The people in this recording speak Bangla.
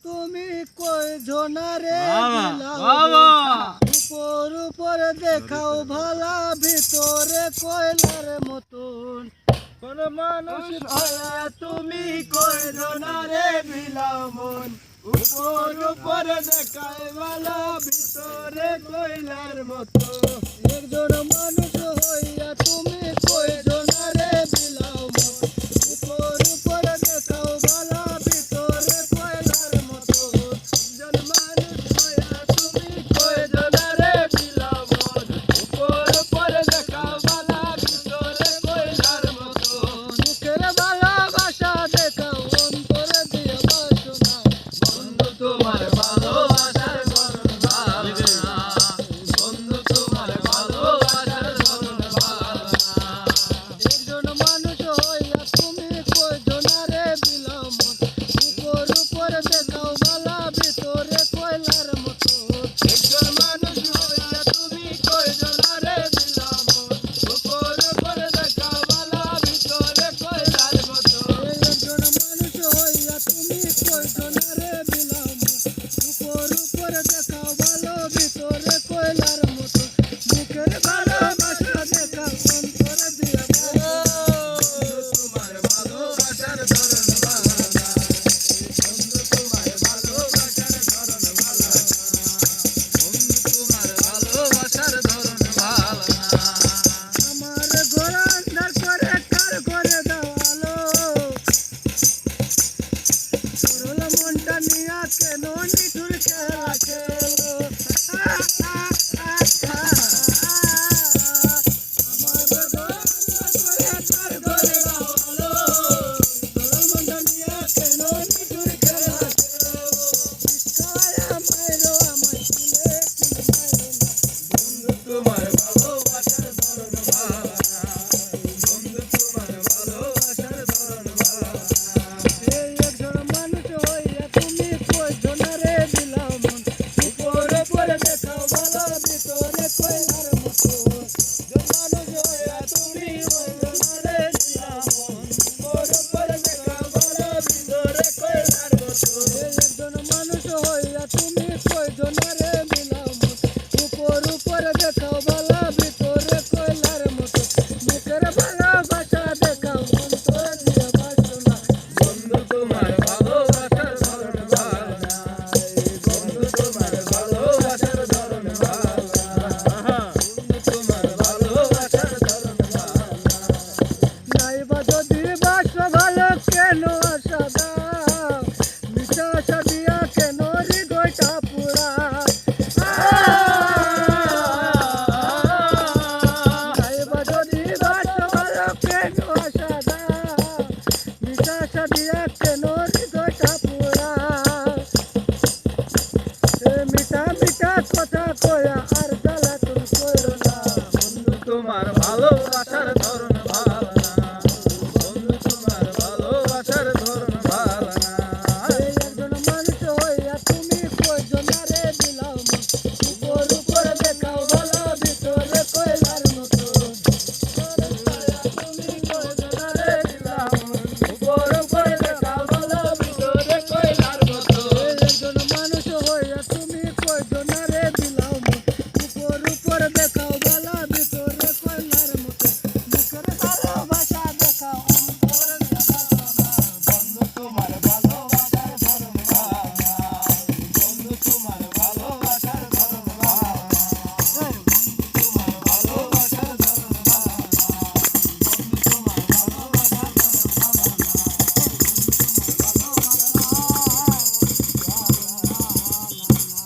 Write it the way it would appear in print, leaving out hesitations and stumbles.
তুমি কই জোনারে উপর উপর দেখাও ভালা ভিতরে কয়লার মতন কোন মানুষ ভালা তুমি কই জোনারে বিলাও মন উপর উপর দেখায় ভালা ভিতরে কয়লার মতন একজন মানুষ হইয়া তুমি কই জোনারে বিলাও মন উপর উপর দেখাও ভালা ভিতরে কয়লার মতন একজন মানুষ হইয়া তুমি কই জোনারে বিলাও মন উপর উপর দেখাও ভালা ভিতরে কয়লার মতন মুখের ভালোবাসা দেখাও অন্তরে দিয়ে বাসনা বন্ধু তোমার ভালোবাসার ধরন ভালো না বন্ধু তোমার ভালোবাসার ধরন ভালো না একজন মানুষ হইয়া তুমি কই জোনারে বিলাও মন উপর উপর দেখাও ভালা ভিতরে কয়লার মতন একজন মানুষ হইয়া তুমি কই জোনারে বিলাও মন উপর উপর দেখাও ভালা ভিতরে কয়লার মতন একজন মানুষ হইয়া তুমি কই জোনারে বিলাও মন উপর উপর দেখাও ভালো ভিতরে কয়লার মতন মুখের ভালোবাসা দেখাও অন্তরে দিয়া তোমার ভালোবাসার ধরন ভালো না বন্ধু তোমার ভালোবাসার ধরন ভালো না বন্ধু তোমার ভালোবাসার ধরন ভালো না আমার ঘর আন্ধার করে কার করে দাও আলো সরল মনটা নিয়া কেন নিঠুর খেলা